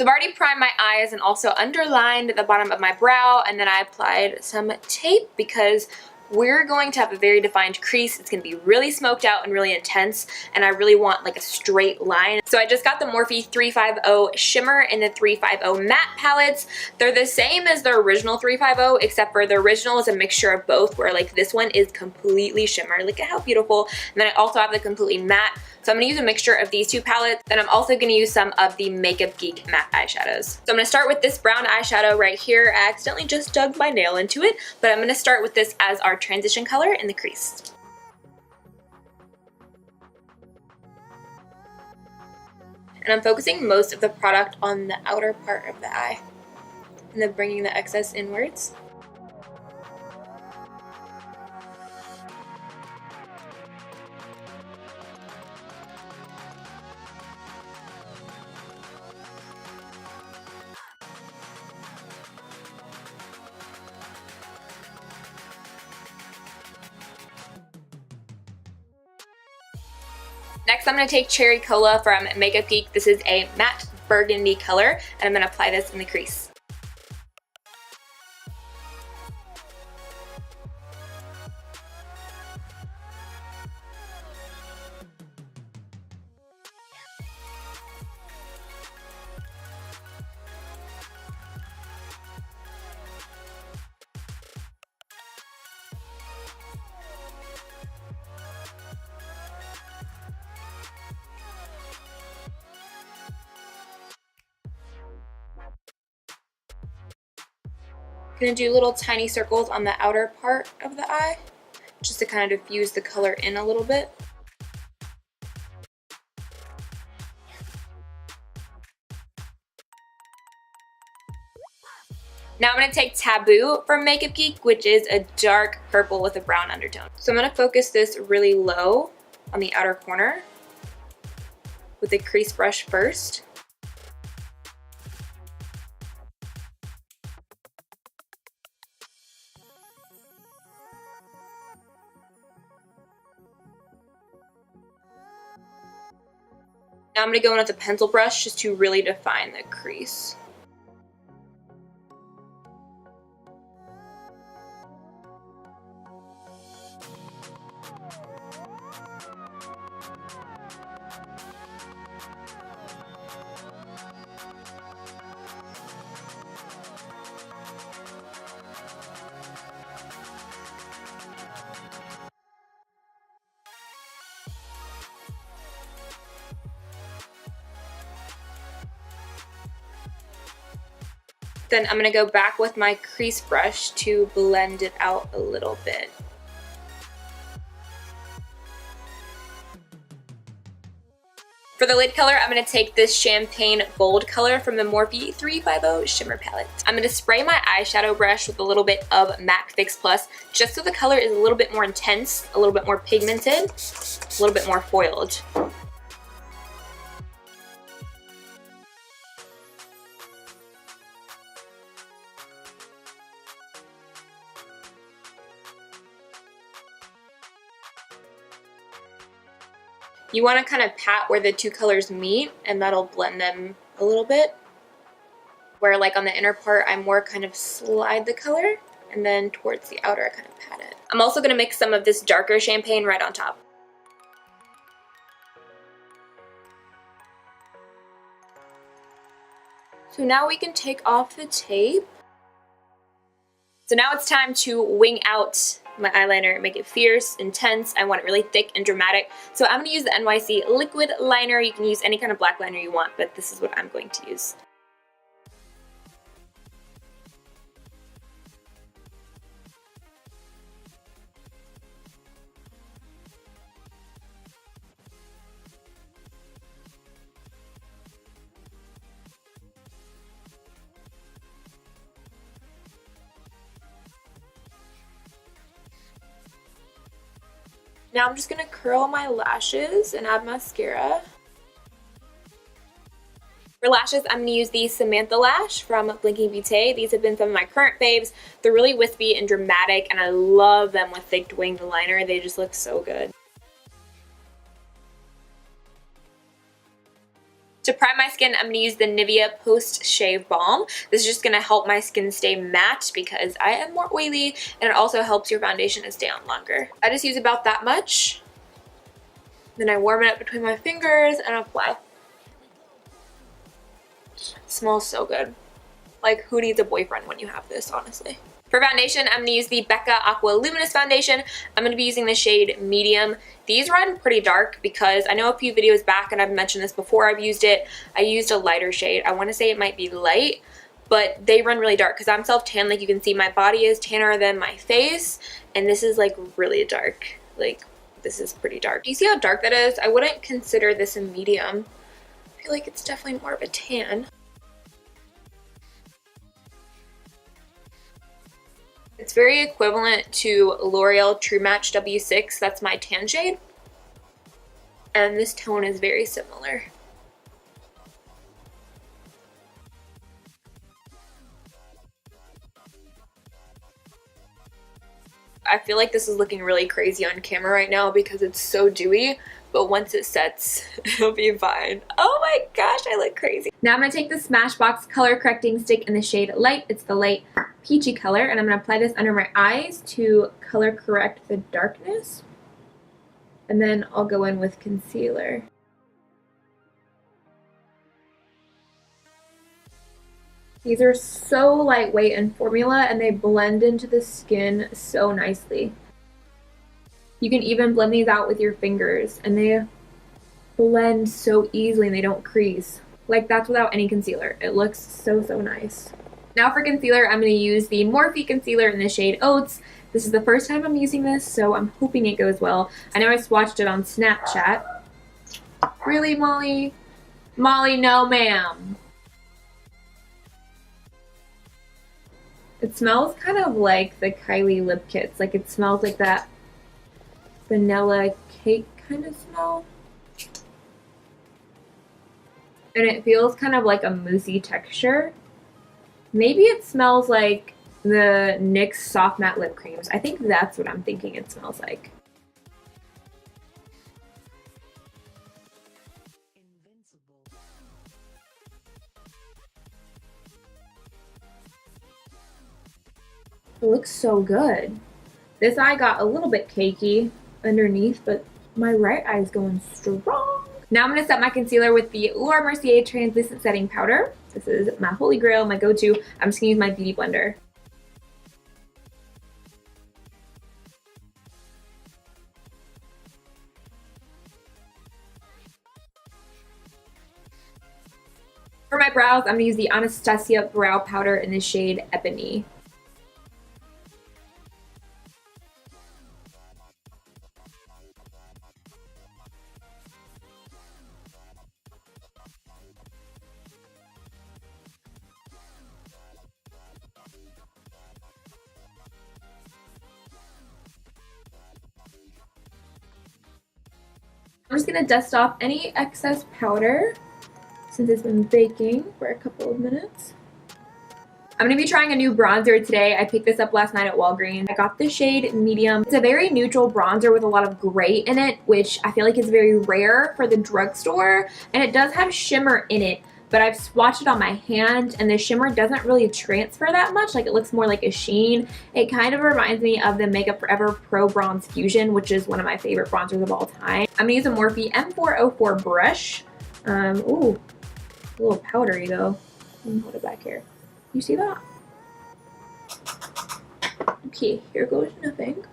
So I've already primed my eyes and also underlined the bottom of my brow, and then I applied some tape because we're going to have a very defined crease. It's going to be really smoked out and really intense, and I really want like a straight line. So I just got the Morphe 350 Shimmer and the 350 Matte palettes. They're the same as the original 350, except for the original is a mixture of both, where like this one is completely shimmer. Look at how beautiful. And then I also have the completely matte. So I'm going to use a mixture of these two palettes. Then I'm also going to use some of the Makeup Geek matte eyeshadows. So I'm going to start with this brown eyeshadow right here. I accidentally just dug my nail into it, but I'm going to start with this as our transition color in the crease. And I'm focusing most of the product on the outer part of the eye, and then bringing the excess inwards. Next, I'm going to take Cherry Cola from Makeup Geek. This is a matte burgundy color, and I'm going to apply this in the crease. I'm going to do little tiny circles on the outer part of the eye, just to kind of diffuse the color in a little bit. Now I'm going to take Taboo from Makeup Geek, which is a dark purple with a brown undertone. So I'm going to focus this really low on the outer corner with a crease brush first. Now I'm going to go in with a pencil brush just to really define the crease. Then I'm going to go back with my crease brush to blend it out a little bit. For the lid color, I'm going to take this champagne gold color from the Morphe 350 Shimmer palette. I'm going to spray my eyeshadow brush with a little bit of MAC Fix Plus, just so the color is a little bit more intense, a little bit more pigmented, a little bit more foiled. You want to kind of pat where the two colors meet, and that'll blend them a little bit. Where like on the inner part, I more kind of slide the color, and then towards the outer, I kind of pat it. I'm also going to mix some of this darker champagne right on top. So now we can take off the tape. So now it's time to wing out my eyeliner, make it fierce, intense. I want it really thick and dramatic. So I'm going to use the NYC liquid liner. You can use any kind of black liner you want, but this is what I'm going to use. Now I'm just going to curl my lashes and add mascara. For lashes, I'm going to use the Samantha Lash from Blinking Beauté. These have been some of my current faves. They're really wispy and dramatic, and I love them with thick winged liner. They just look so good. To prime my skin, I'm going to use the Nivea Post Shave Balm. This is just going to help my skin stay matte because I am more oily, and it also helps your foundation to stay on longer. I just use about that much. Then I warm it up between my fingers and apply. It smells so good. Like, who needs a boyfriend when you have this, honestly? For foundation, I'm going to use the Becca Aqua Luminous Foundation. I'm going to be using the shade Medium. These run pretty dark because I know a few videos back, and I've mentioned this before I've used it, I used a lighter shade. I want to say it might be light, but they run really dark because I'm self-tan. Like, you can see my body is tanner than my face, and this is like really dark. Like, this is pretty dark. Do you see how dark that is? I wouldn't consider this a medium. I feel like it's definitely more of a tan. It's very equivalent to L'Oreal True Match W6. That's my tan shade. And this tone is very similar. I feel like this is looking really crazy on camera right now because it's so dewy, but once it sets, it'll be fine. Oh my gosh, I look crazy. Now I'm going to take the Smashbox Color Correcting Stick in the shade Light. It's the light peachy color, and I'm going to apply this under my eyes to color correct the darkness. And then I'll go in with concealer. These are so lightweight in formula, and they blend into the skin so nicely. You can even blend these out with your fingers, and they blend so easily and they don't crease. Like, that's without any concealer. It looks so, so nice. Now for concealer, I'm going to use the Morphe concealer in the shade Oats. This is the first time I'm using this, so I'm hoping it goes well. I know I swatched it on Snapchat. Really, Molly? Molly, no ma'am. It smells kind of like the Kylie lip kits. Like, it smells like that vanilla cake kind of smell. And it feels kind of like a moussey texture. Maybe it smells like the NYX Soft Matte Lip Creams. I think that's what I'm thinking it smells like. It looks so good. This eye got a little bit cakey underneath, but my right eye is going strong. Now I'm going to set my concealer with the Laura Mercier Translucent Setting Powder. This is my holy grail, my go-to. I'm just going to use my beauty blender. For my brows, I'm going to use the Anastasia Brow Powder in the shade Ebony. I'm just going to dust off any excess powder since it's been baking for a couple of minutes. I'm going to be trying a new bronzer today. I picked this up last night at Walgreens. I got the shade Medium. It's a very neutral bronzer with a lot of gray in it, which I feel like is very rare for the drugstore. And it does have shimmer in it, but I've swatched it on my hand, and the shimmer doesn't really transfer that much. Like, it looks more like a sheen. It kind of reminds me of the Makeup Forever Pro Bronze Fusion, which is one of my favorite bronzers of all time. I'm going to use a Morphe M404 brush. Ooh, a little powdery though. Let me hold it back here. You see that? Okay, here goes nothing.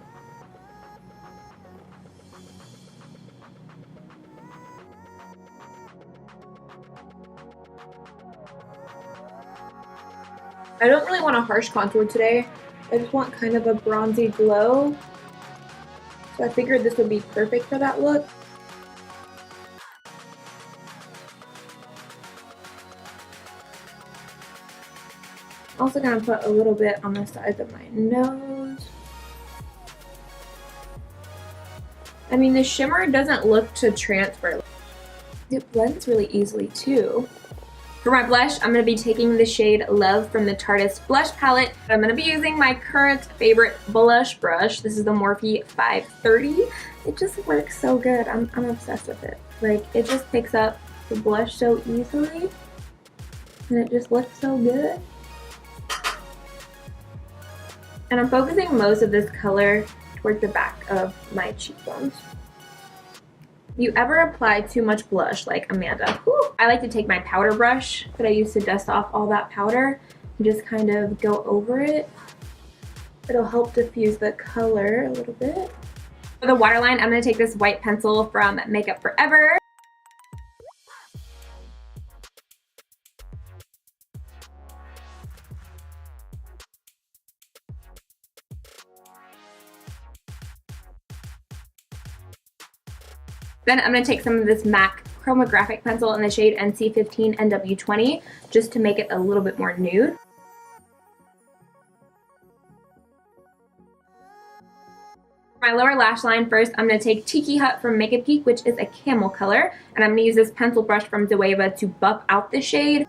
I don't really want a harsh contour today. I just want kind of a bronzy glow. So I figured this would be perfect for that look. Also gonna put a little bit on the sides of my nose. I mean, the shimmer doesn't look to transfer. It blends really easily too. For my blush, I'm going to be taking the shade Love from the Tarteist Blush Palette. I'm going to be using my current favorite blush brush. This is the Morphe 530. It just works so good. I'm obsessed with it. Like, it just picks up the blush so easily, and it just looks so good. And I'm focusing most of this color towards the back of my cheekbones. If you ever apply too much blush like Amanda, I like to take my powder brush that I use to dust off all that powder and just kind of go over it. It'll help diffuse the color a little bit. For the waterline, I'm going to take this white pencil from Makeup Forever. Then I'm going to take some of this MAC chromographic pencil in the shade NC15 NW20 just to make it a little bit more nude. For my lower lash line, first I'm going to take Tiki Hut from Makeup Geek, which is a camel color, and I'm going to use this pencil brush from Zoeva to buff out the shade.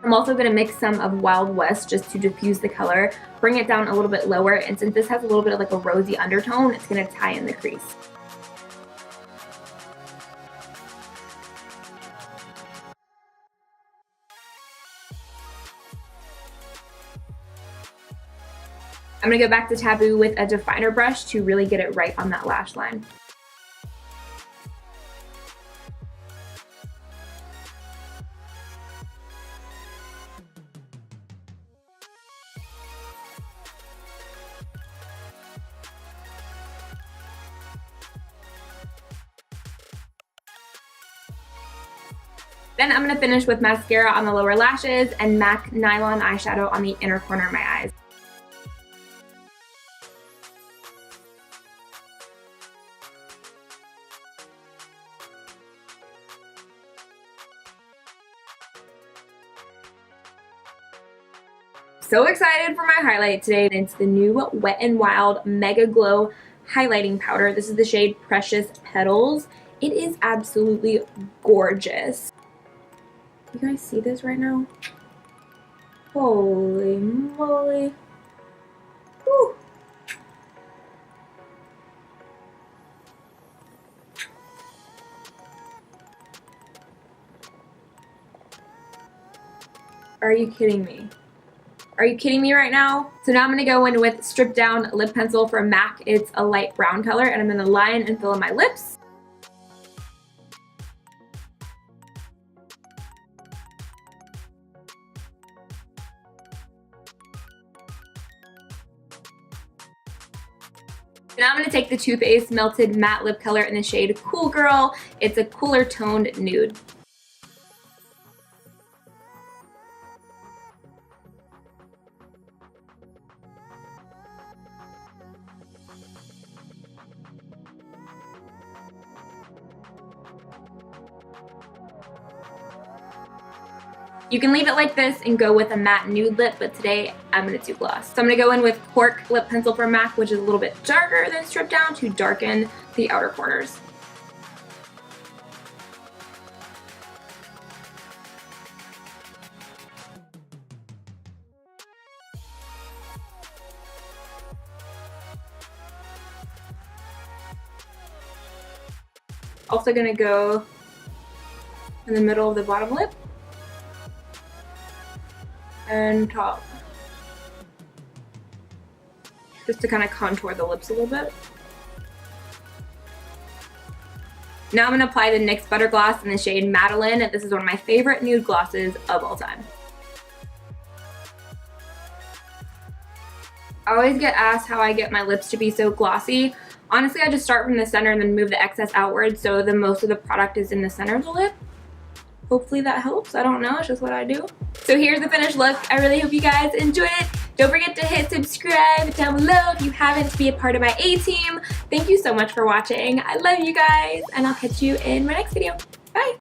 I'm also going to mix some of Wild West just to diffuse the color, bring it down a little bit lower, and since this has a little bit of like a rosy undertone, it's going to tie in the crease. I'm going to go back to Taboo with a definer brush to really get it right on that lash line. Then I'm going to finish with mascara on the lower lashes and MAC Nylon eyeshadow on the inner corner of my eyes. So excited for my highlight today. It's the new Wet n Wild Mega Glow highlighting powder. This is the shade Precious Petals. It is absolutely gorgeous. You guys see this right now? Holy moly. Whew. Are you kidding me? Are you kidding me right now? So now I'm going to go in with Stripped Down Lip Pencil from MAC. It's a light brown color, and I'm going to line and fill in my lips. Now I'm going to take the Too Faced Melted Matte Lip Color in the shade Cool Girl. It's a cooler toned nude. You can leave it like this and go with a matte nude lip, but today I'm going to do gloss. So I'm going to go in with Cork Lip Pencil from MAC, which is a little bit darker than Stripped Down, to darken the outer corners. Also going to go in the middle of the bottom lip and top, just to kind of contour the lips a little bit. Now I'm going to apply the NYX Butter Gloss in the shade Madeline. This is one of my favorite nude glosses of all time. I always get asked how I get my lips to be so glossy. Honestly, I just start from the center and then move the excess outward so the most of the product is in the center of the lip. Hopefully that helps. I don't know, it's just what I do. So here's the finished look. I really hope you guys enjoyed it. Don't forget to hit subscribe down below if you haven't to be a part of my A-team. Thank you so much for watching. I love you guys, and I'll catch you in my next video. Bye!